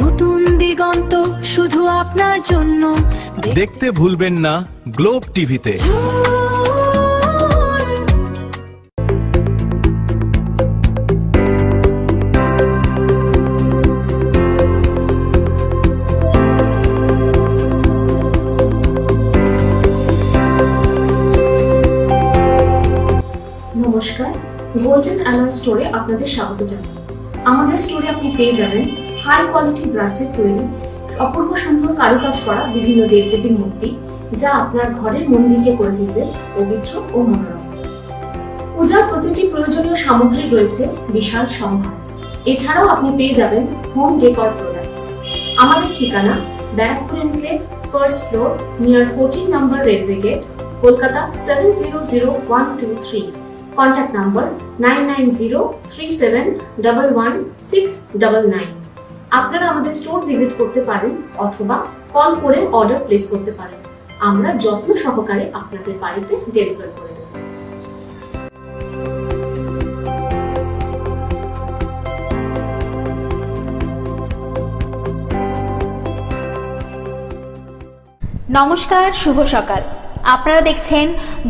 নতুন দিগন্ত শুধু আপনার জন্য। দেখতে ভুলবেন না গ্লোব টিভিতে। নমস্কার, গোল্ডেন অ্যালয় স্টোরে আপনাদের স্বাগত জানাই। আমাদের স্টোরে আপনি পেয়ে যাবেন হাই কোয়ালিটি ব্রাসের তৈরি অপূর্ব সুন্দর কারুকাজ করা বিভিন্ন দেবদেবীর মূর্তি, যা আপনার ঘরের মন্দিরকে করে তুলবে পবিত্র ও মনোরম। পূজার প্রতিটি প্রয়োজনীয় সামগ্রী রয়েছে বিশাল সম্ভার। এছাড়াও আপনি পেয়ে যাবেন হোম ডেকর প্রোডাক্টস। আমাদের ঠিকানা Barrackpore enclave, first floor, near 14 নম্বর railway gate, Kolkata 700123। Contact number 9903711699। আপনারা আমাদের স্টোর ভিজিট করতে পারেন অথবা কল করে অর্ডার প্লেস করতে পারেন। আমরা যত্ন সহকারে আপনাদের বাড়িতে ডেলিভার করে দেব। নমস্কার, শুভ সকাল। আপনারা দেখছেন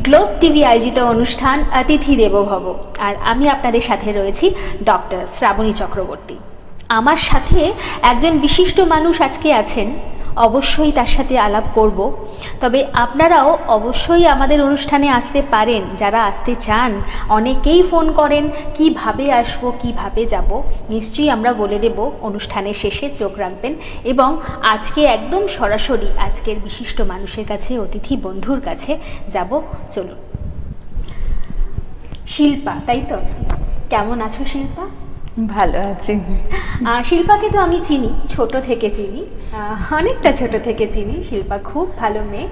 গ্লোব টিভি আয়োজিত অনুষ্ঠান অতিথি দেবো ভব, আর আমি আপনাদের সাথে রয়েছি ডক্টর শ্রাবণী চক্রবর্তী। আমার সাথে একজন বিশিষ্ট মানুষ আজকে আছেন, অবশ্যই তার সাথে আলাপ করব। তবে আপনারাও অবশ্যই আমাদের অনুষ্ঠানে আসতে পারেন, যারা আসতে চান। অনেকেই ফোন করেন কিভাবে আসবো, কিভাবে যাব। নিশ্চয়ই আমরা বলে দেব অনুষ্ঠানের শেষে, চোখ রাখবেন। এবং আজকে একদম সরাসরি আজকের বিশিষ্ট মানুষের কাছে, অতিথি বন্ধুর কাছে যাব। চলুন। শিল্পা, তাই তো? কেমন আছো শিল্পা? ভালো আছি। শিল্পাকে তো আমি চিনি, ছোট থেকে চিনি, অনেকটা ছোট থেকে চিনি। শিল্পা খুব ভালো মেয়ে।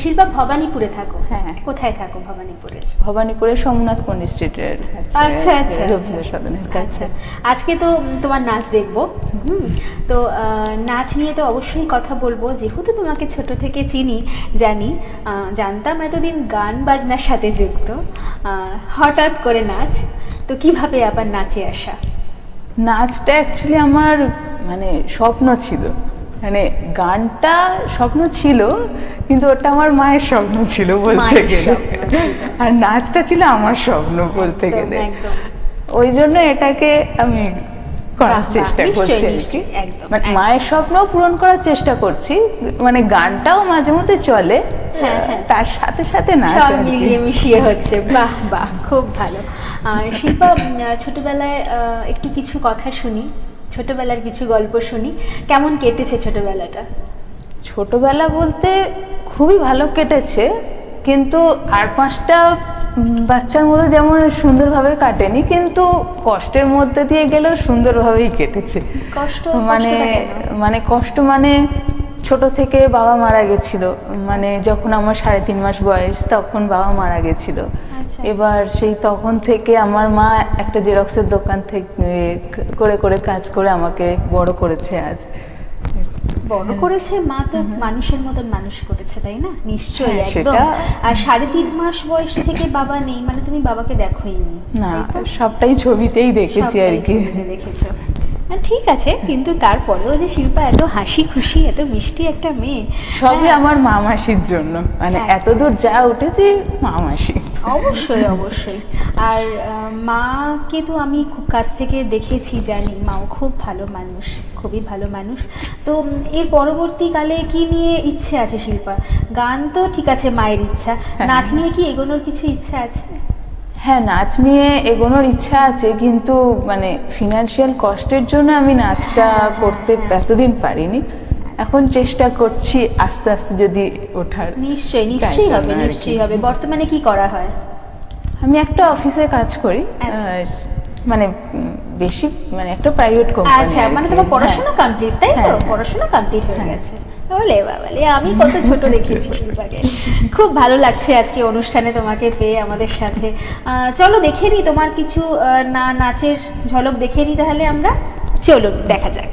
শিল্পা ভবানীপুরে থাকো? হ্যাঁ। কোথায় থাকো ভবানীপুরে? ভবানীপুরের সোমনাথ পন্ডিত স্ট্রিটের আচ্ছা আচ্ছা রবীন্দ্র সদনের কাছে। আজকে তো তোমার নাচ দেখবো। তো নাচ নিয়ে তো অবশ্যই কথা বলবো, যেহেতু তোমাকে ছোট থেকে চিনি, জানি, জানতাম এতদিন গান বাজনার সাথে যুক্ত। হঠাৎ করে নাচ, তো কিভাবে আবার নাচে আসা? নাচটা অ্যাকচুয়ালি আমার মানে স্বপ্ন ছিল, মানে গানটা স্বপ্ন ছিল, কিন্তু ওটা আমার মায়ের স্বপ্ন ছিল বলতে গেলে, আর নাচটা ছিল আমার স্বপ্ন বলতে গেলে। ওই জন্য এটাকে আমি করার চেষ্টা করছি আর কি। মানে মায়ের স্বপ্ন পূরণ করার চেষ্টা করছি, মানে গানটাও মাঝে মধ্যে চলে, তার সাথে সাথে নাচ মিলিয়ে মিশিয়ে হচ্ছে। বাহ বাহ, খুব ভালো। শিল্পা, ছোটবেলায় একটু কিছু কথা শুনি, ছোটবেলার কিছু গল্প শুনি। কেমন কেটেছে ছোটবেলাটা? ছোটবেলা বলতে খুবই ভালো কেটেছে, কিন্তু আর 5টা বাচ্চার মধ্যে যেমন সুন্দরভাবে কাটেনি, কিন্তু কষ্টের মধ্যে দিয়ে গেলেও সুন্দরভাবেই কেটেছে। কষ্ট মানে কষ্ট মানে ছোট থেকে বাবা মারা গেছিল, মানে যখন আমার 3.5 মাস বয়স তখন বাবা মারা গেছিল। এবার সেই তখন থেকে আমার মা একটা জেরক্সের দোকান থেকে করে করে কাজ করে আমাকে বড় করেছে। আজ বড় করেছে মা, তো মানুষের মতন মানুষ করেছে, তাই না? নিশ্চয়ই, একদম। আর 3.5 মাস বয়স থেকে বাবা নেই, মানে তুমি বাবাকে দেখোই নি? না, সবটাই ছবিতেই দেখেছি আর কি। দেখেছো, ঠিক আছে, কিন্তু তারপরেও যে শিল্পা এত হাসি খুশি, এত মিষ্টি একটা মেয়ে, সবই আমার মা মাসির জন্য, মানে এতদূর যা উঠেছি মা মাসি। অবশ্যই অবশ্যই। আর মাকে তো আমি খুব কাছ থেকে দেখেছি, জানি মাও খুব ভালো মানুষ, খুবই ভালো মানুষ। তো এর পরবর্তীকালে কি নিয়ে ইচ্ছে আছে শিল্পা? গান তো ঠিক আছে, মায়ের ইচ্ছা, নাচ নিয়ে কি এগোনোর কিছু ইচ্ছা আছে? হ্যাঁ, নাচ নিয়ে এগোনোর ইচ্ছা আছে, কিন্তু মানে ফিনান্সিয়াল কষ্টের জন্য আমি নাচটা করতে এতদিন পারিনি। এখন চেষ্টা করছি আস্তে আস্তে যদি ওঠার। নিশ্চয়ই নিশ্চয়ই হবে, নিশ্চয়ই হবে। বর্তমানে কি করা হয়? আমি একটা অফিসে কাজ করি, মানে বেশি, মানে একটা প্রাইভেট কোম্পানি। আচ্ছা, মানে তোমার পড়াশোনা কমপ্লিট, তাই তো? পড়াশোনা কমপ্লিট হয়ে গেছে। ওলে বাবালে, আমি কত ছোট দেখেছি শিল্পাকে। খুব ভালো লাগছে আজকে অনুষ্ঠানে তোমাকে পেয়ে আমাদের সাথে। চলো দেখে নিই তোমার কিছু নাচের ঝলক দেখে নিই তাহলে আমরা। চলো দেখা যাক।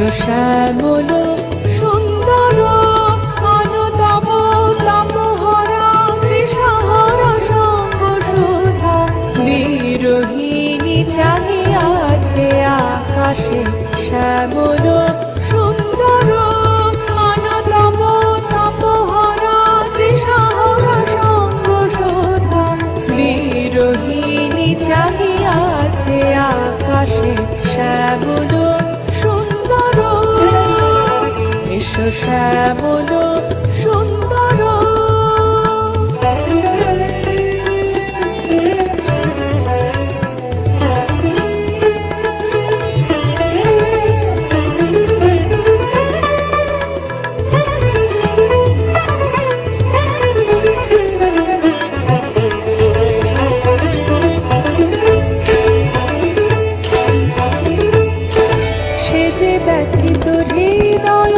এসো শ্যামল সুন্দর অনুতম তপহরা তৃষাহরা সঙ্গ সুধা বিরোহিণী চাহিয়াছে আকাশে শ্যামল সুন্দর অনুতম তপহরা তৃষাহরা সঙ্গ সুধা বিরোহিণী চাহিয়াছে আকাশে শ্যামল সুন্দর এসো শ্যামল সুন্দর সে যে ব্যথিত হৃদয়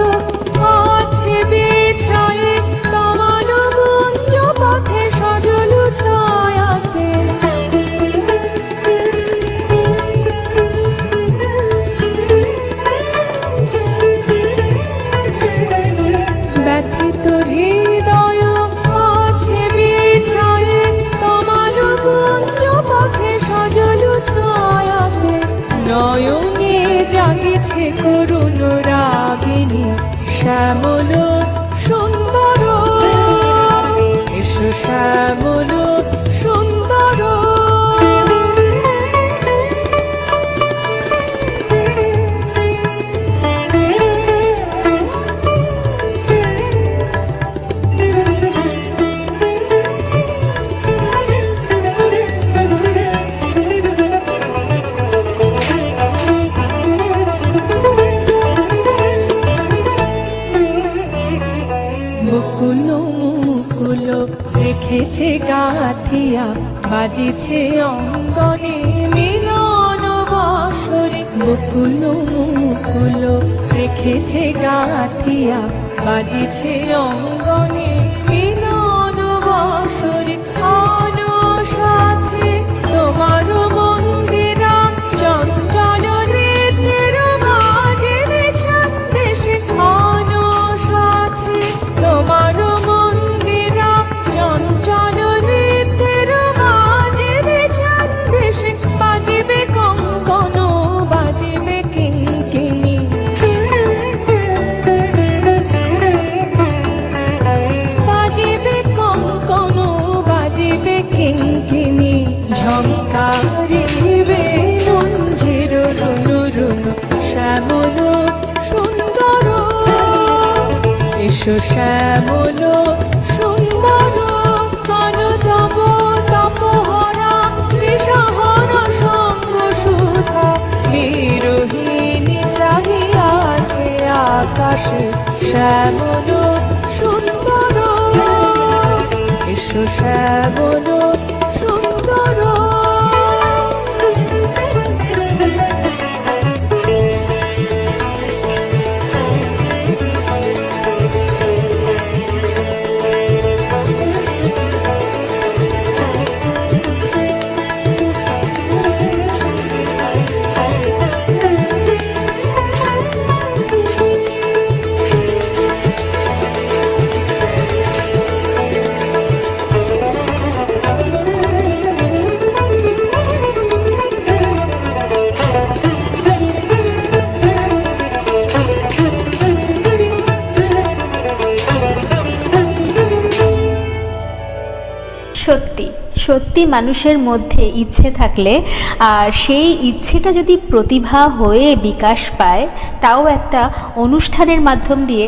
আছে বিছায়ে তোমার গুঞ্জ পথে সজল ছায়াতে ব্যথিত হৃদয় আছে বিছায়ে তোমার গুঞ্জ পথে সজল ছায়াতে নয়নে জাগেছে করুণ রাগিনী শ্যামল সুন্দর এসো শ্যামল সুন্দর মুকুল মুকুল রেখেছে গাথিয়া বাজিছে অঙ্গনে মিলন বাঁশরি মুকুল মুকুল রেখেছে গাথিয়া বাজিছে অঙ্গনে মিলন বাঁশরি আলো সাথে তোমার মন্দিরা চঞ্চল নৃত্যের বাজে সন্দেশে আলো সাথে তোমার মন্দিরা চঞ্চল নৃত্যের বাজে সন্দেশে বাজিবে কঙ্কন বাজিবে কিঙ্কিণী বাজিবে কঙ্কন বাজিবে কিঙ্কিণী ঝঙ্কারিবে রঞ্জির রুনু রুনু শ্যামল সুন্দর এসো শ্যামল সুন্দর অনুতম তপহরা তৃষাহরা সঙ্গ সুধা বিরোহিণী চাহিয়াছে আকাশে শ্যামল সুন্দর এসো শ্যামল সুন্দর সত্যি সত্যি মানুষের মধ্যে ইচ্ছে থাকলে আর সেই ইচ্ছেটা যদি প্রতিভা হয়ে বিকাশ পায়, তাও একটা অনুষ্ঠানের মাধ্যম দিয়ে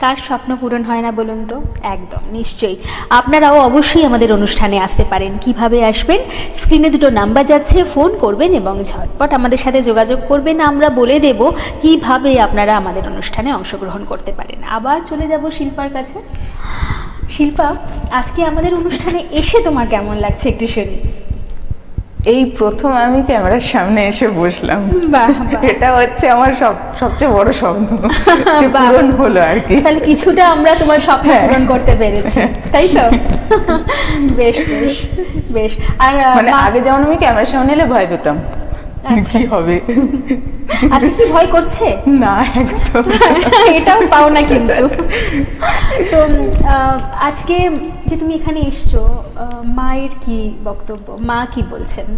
কার স্বপ্ন পূরণ হয় না বলুন তো? একদম নিশ্চয়ই। আপনারাও অবশ্যই আমাদের অনুষ্ঠানে আসতে পারেন। কিভাবে আসবেন? স্ক্রিনে দুটো নাম্বার যাচ্ছে, ফোন করবেন এবং ঝটপট আমাদের সাথে যোগাযোগ করবেন। আমরা বলে দেব কিভাবে আপনারা আমাদের অনুষ্ঠানে অংশগ্রহণ করতে পারেন। আবার চলে যাব শিল্পার কাছে। শিল্পা, আজকে আমাদের অনুষ্ঠানে এসে তোমার কেমন লাগছে একটু শুনি। এই প্রথম আমি ক্যামেরার সামনে এসে বসলাম, এটা হচ্ছে আমার সবচেয়ে বড় স্বপ্ন, পূরণ হলো আর কি। তাহলে কিছুটা আমরা তোমার স্বপ্ন পূরণ করতে পেরেছি, তাই তো? বেশ বেশ বেশ। আর মানে আগে যেমন আমি ক্যামেরার সামনে এলে ভয় পেতাম, আচ্ছা। কি হবে। আজকে কি ভয় করছে? না, একদম। এটাও পাও না কিন্তু। তো আজকে যে তুমি এখানে এসছো, মায়ের কি বক্তব্য, মা কি বলছেন?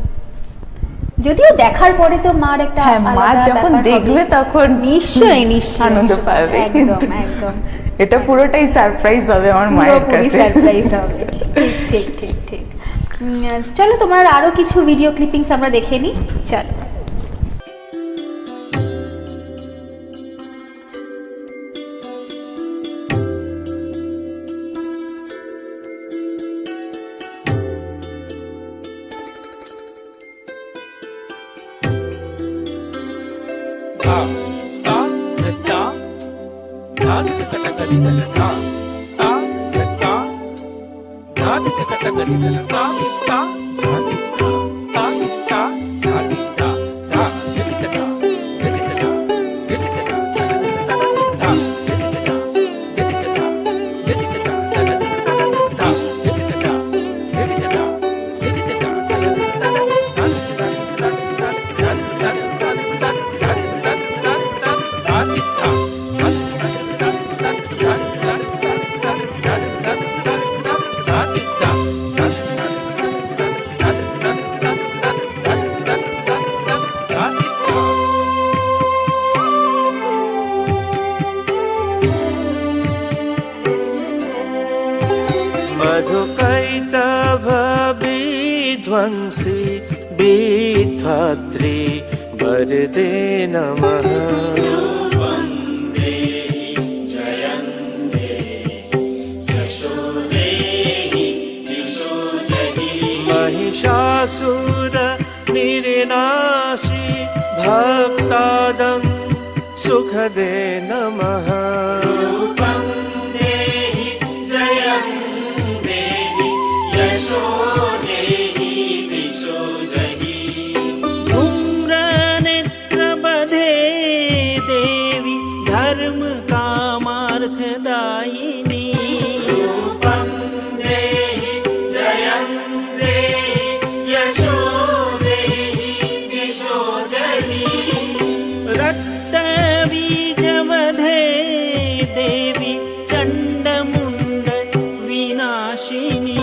যদিও দেখার পরে তো মার একটা হ্যাঁ, মা আলাদা যখন ব্যাপার দেখবে হবে। তখন নিশ্চয়ই নিশ্চয়ই আনন্দ পাবে। একদম কিন্তু একদম এটা পুরোটাই সারপ্রাইজ হবে আমার মায়ের পুরোপুরি কাছে। সারপ্রাইজ হবে। ঠিক ঠিক ঠিক ঠিক। চলো তোমার আরো কিছু ভিডিও ক্লিপিংস আমরা দেখে নিই। চলো। मधुकैटभविध्वंसि विधात्री वरदे नमः। महिषासुर निर्नाशी भक्तादं सुखदे नमः। धूम्रनेत्रबधे देवी धर्म कामार्थदायिनी। रक्तबीजवधे देवी चण्डमुण्ड विनाशिनी।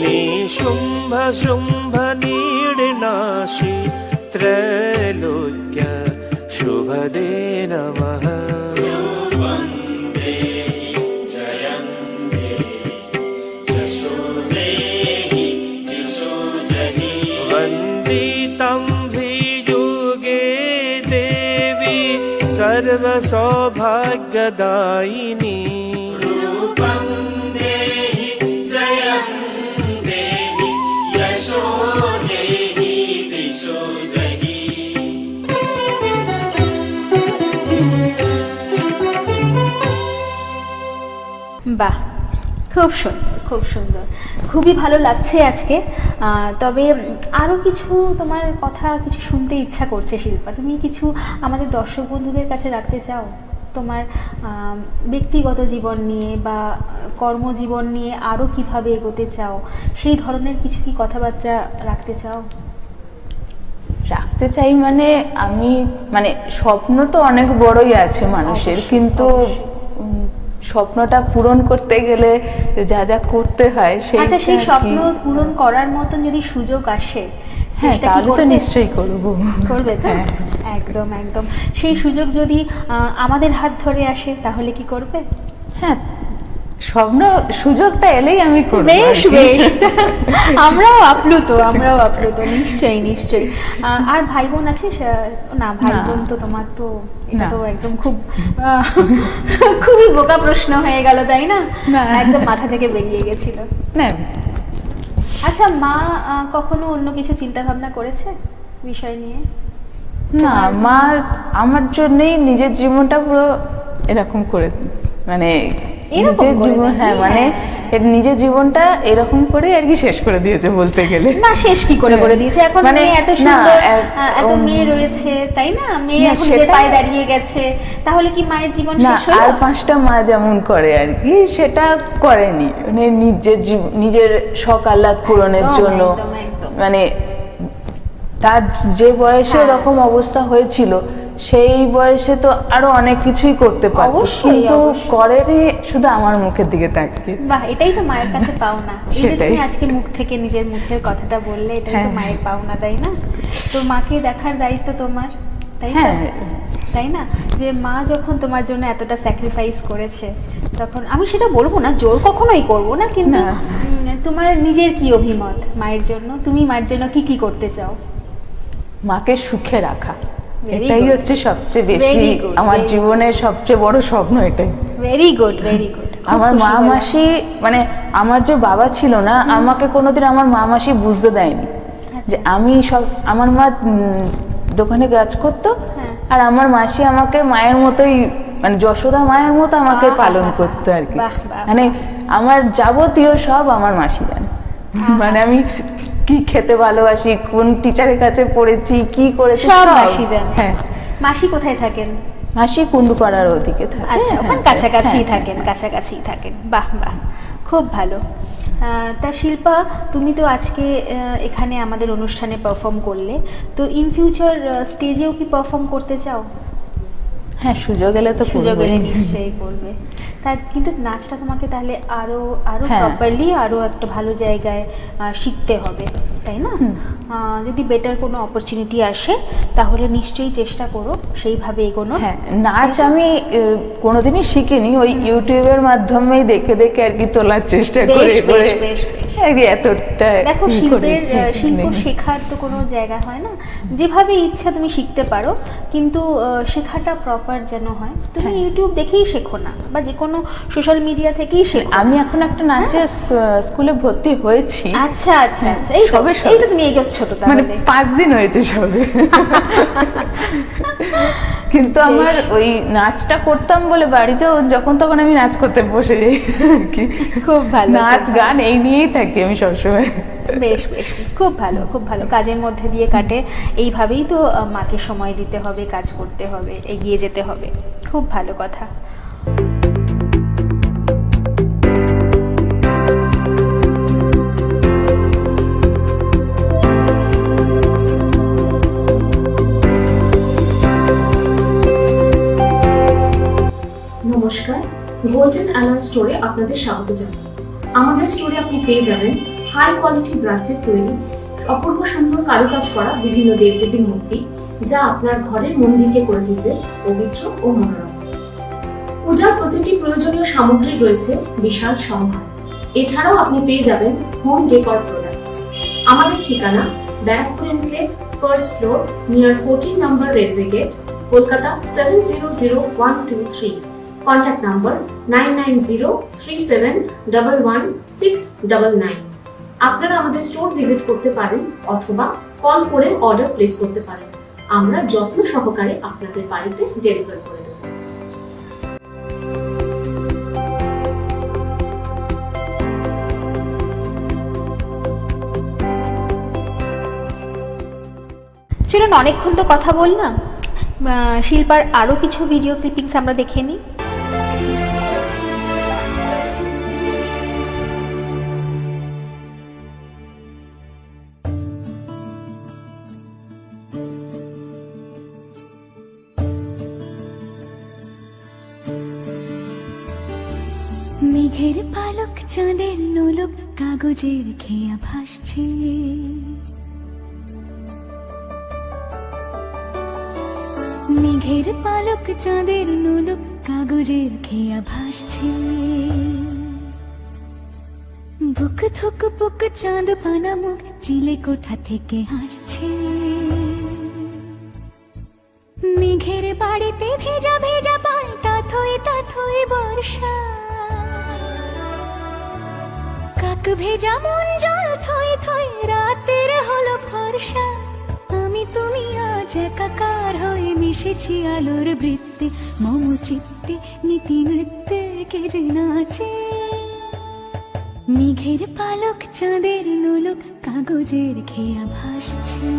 निशुम्भ शुम्भ नीडनाशी त्रैलोक्य शुभदे नमः। वन्दितं वियुगे देवी सर्वसौभाग्यदायिनी। বাহ, খুব সুন্দর খুব সুন্দর, খুবই ভালো লাগছে আজকে। তবে আরও কিছু তোমার কথা কিছু শুনতে ইচ্ছা করছে শিল্পা। তুমি কিছু আমাদের দর্শক বন্ধুদের কাছে রাখতে চাও? তোমার ব্যক্তিগত জীবন নিয়ে বা কর্মজীবন নিয়ে আরও কিভাবে এগোতে চাও, সেই ধরনের কিছু কি কথাবার্তা রাখতে চাও? রাখতে চাই মানে আমি মানে স্বপ্ন তো অনেক বড়ই আছে মানুষের, কিন্তু স্বপ্নটা পূরণ করতে গেলে যা যা করতে হয় আচ্ছা, সেই স্বপ্ন পূরণ করার মতন যদি সুযোগ আসে, হ্যাঁ, তাহলে তো নিশ্চয়ই করবো। করবে তো? একদম একদম। সেই সুযোগ যদি আমাদের হাত ধরে আসে তাহলে কি করবে? হ্যাঁ, স্বপ্ন সুযোগটা এলেই আমি করব। বেশ বেশ, আমরাও আপ্লুত নিশ্চয়ই নিশ্চয়ই। আর ভাই বোন আছে? না, ভাই বোন তো তোমার তো এটা তো একদম খুবই বোকা প্রশ্ন হয়ে গেল, তাই না? একদম মাথা থেকে বেরিয়ে গেছিল। না। আচ্ছা, মা কখনো অন্য কিছু চিন্তা ভাবনা করেছে বিষয় নিয়ে? না, মা আমার জন্যই নিজের জীবনটা পুরো এরকম করে, মানে নিজের জীবন, হ্যাঁ, মানে এর নিজের জীবনটা এরকম করে আর কি শেষ করে দিয়েছে বলতে গেলে। না, শেষ কি করে দিয়েছে? এখন মানে মেয়ে এত না, সুন্দর, এত মেয়ে রয়েছে, তাই না? মেয়ে এখন যে পায়ে দাঁড়িয়ে গেছে, তাহলে কি মায়ের জীবন না, শেষ হলো? আর 5টা মা যেমন করে আর কি সেটা করেনি, মানে নিজের শখ আহ্লাদ পূরণের একদম, জন্য, একদম, একদম। মানে তার যে বয়সে এরকম অবস্থা হয়েছিল সেই বয়সে তো আরো অনেক কিছুই করতে পারতো, অবশ্যই, কিন্তু অবশ্যই। করেনি, শুধু আমার মুখের দিকে তাকিয়ে। বাহ, এটাই তো মায়ের কাছে পাওনা। এই যে সেটাই। তুমি আজকে মুখ থেকে নিজের মুখের কথাটা বললে, এটাই তো হ্যাঁ। মায়ের পাওনা, তাই না? তো মাকে দেখার দায়িত্ব তোমার, তাই না? হ্যাঁ। তাই না? যে মা যখন তোমার জন্য এতটা স্যাক্রিফাইস করেছে, তখন আমি সেটা বলবো না, জোর কখনোই করবো না, কিন্তু না। তোমার নিজের কি অভিমত মায়ের জন্য? তুমি মায়ের জন্য কি কি করতে চাও? মাকে সুখে রাখা, Very এটাই good. হচ্ছে সবচেয়ে বেশি Very good, আমার very জীবনের সবচেয়ে বড় স্বপ্ন এটাই। Very good, very good. আমার মা মাসি, মানে আমার যে বাবা ছিল না, আমাকে কোনোদিন আমার মা মাসি বুঝতে দেয়নি যে আমি আমার মা দোকানে কাজ করতো, হ্যাঁ। আর আমার মাসি আমাকে মায়ের মতোই, মানে যশোদা মায়ের মতো আমাকে বাহ, পালন বাহ, করতো আর কি। বাহ, বাহ, মানে আমার যাবতীয় সব আমার মাসি জানে, মানে আমি কি খেতে ভালোবাসি, কোন টিচারের কাছে পড়েছি, কি করেছি, সব মাসি জানে। হ্যাঁ। মাসি কোথায় থাকেন? মাসি কুন্ডুপাড়ার ওদিকে থাকে। আচ্ছা, হ্যাঁ, ওখানে কাছাকাছি হ্যাঁ। থাকেন, কাছাকাছি থাকেন। বাহ বাহ, খুব ভালো। তা শিল্পা, তুমি তো আজকে এখানে আমাদের অনুষ্ঠানে পারফর্ম করলে, তো ইন ফিউচার স্টেজেও কি পারফর্ম করতে চাও? হ্যাঁ, সুযোগ এলে তো সুযোগ করবোই। এলে নিশ্চয়ই করবে। তা কিন্তু নাচটা তোমাকে তাহলে আরো হ্যাঁ। প্রপারলি, আরো একটা ভালো জায়গায় শিখতে হবে, তাই না? যদি বেটার কোনো অপরচুনিটি আসে, তাহলে নিশ্চয়ই চেষ্টা করো সেইভাবে এগোনো। হ্যাঁ, নাচ আমি কোনোদিনই শিখিনি, ওই ইউটিউবের মাধ্যমেই দেখে দেখে আর কি তোলার চেষ্টা বেশ, করে বেশ, বেশ, বেশ। আর কি এতটা দেখো, ই করেছি। শিল্প শেখার তো কোনো জায়গা হয় না, যেভাবে ইচ্ছা তুমি শিখতে পারো, কিন্তু শেখাটা প্রপার যেন হয়। তুমি ইউটিউব দেখেই শেখো না, বা যে কোনো সোশ্যাল মিডিয়া থেকেই শেখো। আমি এখন একটা নাচের স্কুলে ভর্তি হয়েছি। আচ্ছা আচ্ছা আচ্ছা, এই তো সবে সবে। এই তো তুমি এগোচ্ছ তো মানে তাহলে। 5 দিন হয়েছে সবে। কিন্তু আমার ওই নাচটা করতাম বলে বাড়িতেও যখন তখন আমি নাচ করতে বসে যাই আর কি। খুব ভালো, নাচ খুব গান এই নিয়েই থাকি আমি সবসময়। বেশ বেশ, খুব ভালো, খুব ভালো। কাজের মধ্যে দিয়ে কাটে, এইভাবেই তো মাকে সময় দিতে হবে, কাজ করতে হবে, এগিয়ে যেতে হবে। খুব ভালো কথা। নমস্কার, গোল্ডেন অ্যালয় স্টোরে আপনাদের স্বাগত জানাই। আমাদের স্টোরে আপনি পেয়ে যাবেন হাই কোয়ালিটি ব্রাসের তৈরি অপূর্ব সুন্দর কারুকাজ করা বিভিন্ন দেবদেবীর মূর্তি, যা আপনার ঘরের মন্দিরকে করে তুলবে পবিত্র ও মনোরম। পূজার প্রতিটি প্রয়োজনীয় সামগ্রী রয়েছে বিশাল সম্ভার। এছাড়াও আপনি পেয়ে যাবেন হোম ডেকর প্রোডাক্টস। আমাদের ঠিকানা Barrackpore enclave, first floor, near 14 নম্বর railway gate, Kolkata 700123। Contact number 9903711699। আপনারা আমাদের স্টোর ভিজিট করতে পারেন অথবা কল করে অর্ডার প্লেস করতে পারেন। আমরা যত্ন সহকারে আপনাদের বাড়িতে ডেলিভার করে দেব। চলুন, অনেকক্ষণ তো কথা বললাম, শিল্পার আরও কিছু ভিডিও ক্লিপিংস আমরা দেখে নিই। মেঘের পালক চাঁদের নোলক কাগজের খেয়া ভাসছে, মেঘের পালক চাঁদের নোলক কাগজের খেয়া ভাসছে, বুক থুক বুক চাঁদ পানা মুখ চিলে কোঠা থেকে হাসছে, মেঘের বাড়িতে ভেজা ভেজা পায় তাথই বর্ষা, কাক ভেজা মন জল থই থই রাতের হলো ভরসা, আমি তুমি আজ একাকার হয়ে মিশেছি আলোর বৃত্তে, মম চিত্তে নীতি নৃত্যে কে যে নাচে, মেঘের পালক চাঁদের নোলক কাগজের খেয়া ভাসছে।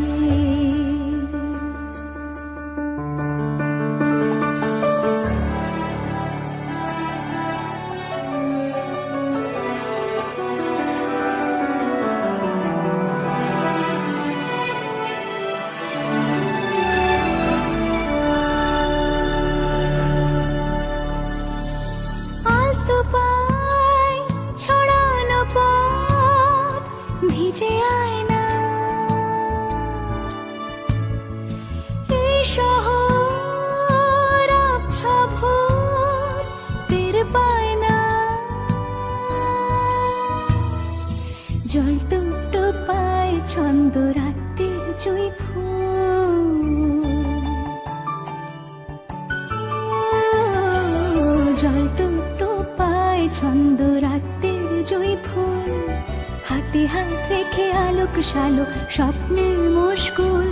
আলতো পায় ছড়ানো পথ ভিজে আয়না, এই শহর আবছা ভোর টের পায় না। জল টুকটো পায় ছন্দ রাতের জুঁই ফুল, জল টুকটো পায় ছন্দ রাতের জুঁই ফুল। হাতে হাত রেখে আলোক শালো স্বপ্নের মুশকুল।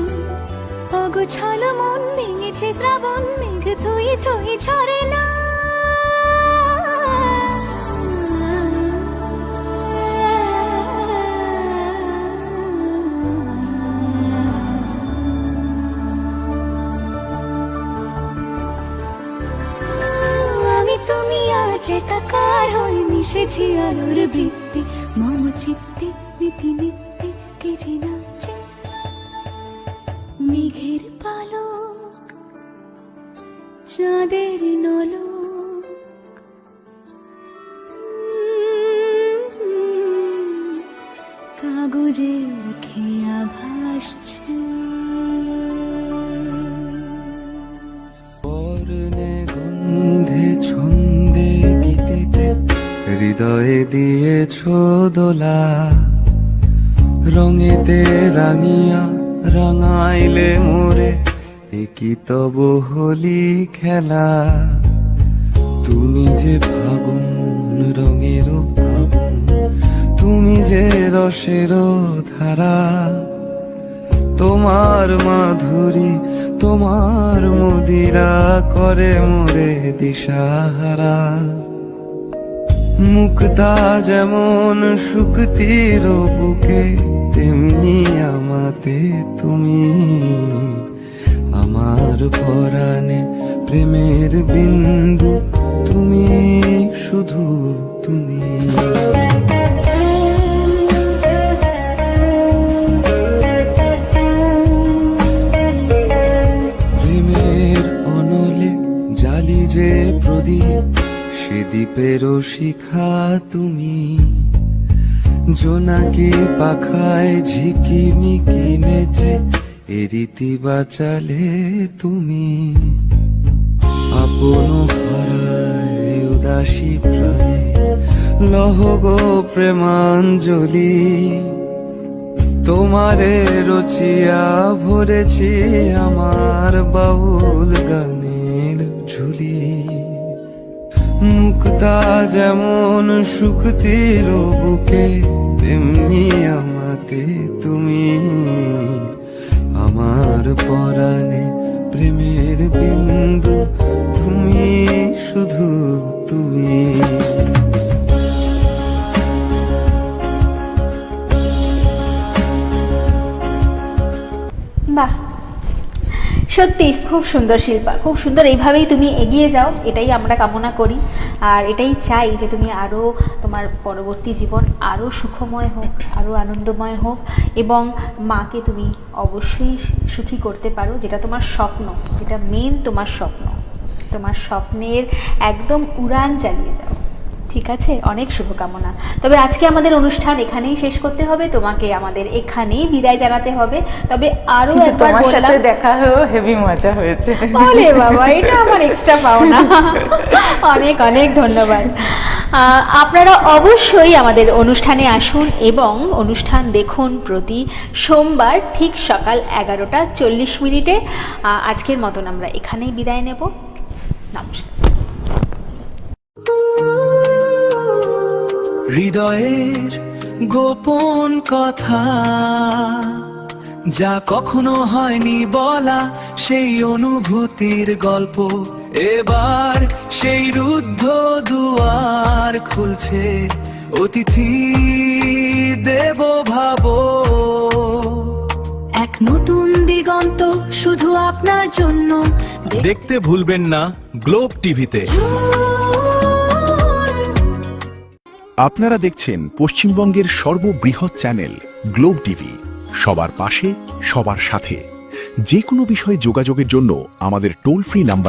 অগোছালো মন ভেঙেছে শ্রাবণ মেঘ থুই থুই ঝরে না। আমি তুমি আজ একাকার হয়ে মিশেছি আলোর বৃত্তি। মম চিত্তে নীতি নিত্যে কে যে নাচে। মেঘের পালক চাঁদের নলক কাগজের খেয়া ভাসছে। পরনে গন্ধে ছন্দে গীতিতে হৃদয়ে দিয়েছ দোলা। রঙেতে রাঙিয়া রাঙাইলে মোরে একই তব হোলি খেলা। তুমি যে ফাগুন রঙের ফাগুন, তুমি যে রসের ধারা। তোমার মাধুরী তোমার মদিরা করে মোরে দিশাহারা। মুক্তা যেমন শুকতির বুকে, তেমনি আমাতে তুমি। আমার পরাণে প্রেমের বিন্দু তুমি, শুধু তুমি। প্রেমের অনলে জালি যে প্রদীপ, সে দ্বীপেরও শিখা তুমি। জোনাকি পাখায় ঝিকিমিকি নেচে এ রীতি বাঁচালে তুমি। আপন হারায় উদাসী প্রাণে লহ গো প্রেমাঞ্জলি। তোমারে রচিয়া ভরেছি আমার বাউল গানের ঝুলি। মুক্তা যেমন শুকতির বুকে, তেমনি আমাতে তুমি। আমার পরাণে প্রেমের বিন্দু তুমি, শুধু তুমি। বাহ, সত্যি খুব সুন্দর শিল্পা, খুব সুন্দর। এইভাবেই তুমি এগিয়ে যাও, এটাই আমরা কামনা করি। আর এটাই চাই যে তুমি আরও তোমার পরবর্তী জীবন আরও সুখময় হোক, আরও আনন্দময় হোক, এবং মাকে তুমি অবশ্যই সুখী করতে পারো, যেটা তোমার স্বপ্ন, যেটা মেন তোমার স্বপ্ন। তোমার স্বপ্নের একদম উড়ান চালিয়ে যাও, ঠিক আছে? অনেক শুভকামনা। তবে আজকে আমাদের অনুষ্ঠান এখানেই শেষ করতে হবে, তোমাকে আমাদের এখানেই বিদায় জানাতে হবে। তবে আরো একবার তোমার সাথে বললাম, দেখা হয়েও হেভি মজা হয়েছে। বলে বাবা, এটা আমার এক্সট্রা পাওনা। অনেক অনেক ধন্যবাদ। আপনারা অবশ্যই আমাদের অনুষ্ঠানে আসুন এবং অনুষ্ঠান দেখুন প্রতি সোমবার ঠিক সকাল 11:40 আজকের মতন আমরা এখানেই বিদায় নেব। নমস্কার। হৃদয়ের গোপন কথা যা কখনো হয়নি বলা, সেই অনুভূতির গল্প এবার সেই রুদ্ধ দুয়ার খুলছে, অতিথি দেব ভাবো। এক নতুন দিগন্ত শুধু আপনার জন্য। দেখতে ভুলবেন না গ্লোব টিভিতে। আপনারা দেখছেন পশ্চিমবঙ্গের সর্ববৃহৎ চ্যানেল গ্লোব টিভি। সবার পাশে, সবার সাথে। যে কোনো বিষয়ে যোগাযোগের জন্য আমাদের টোল ফ্রি নাম্বার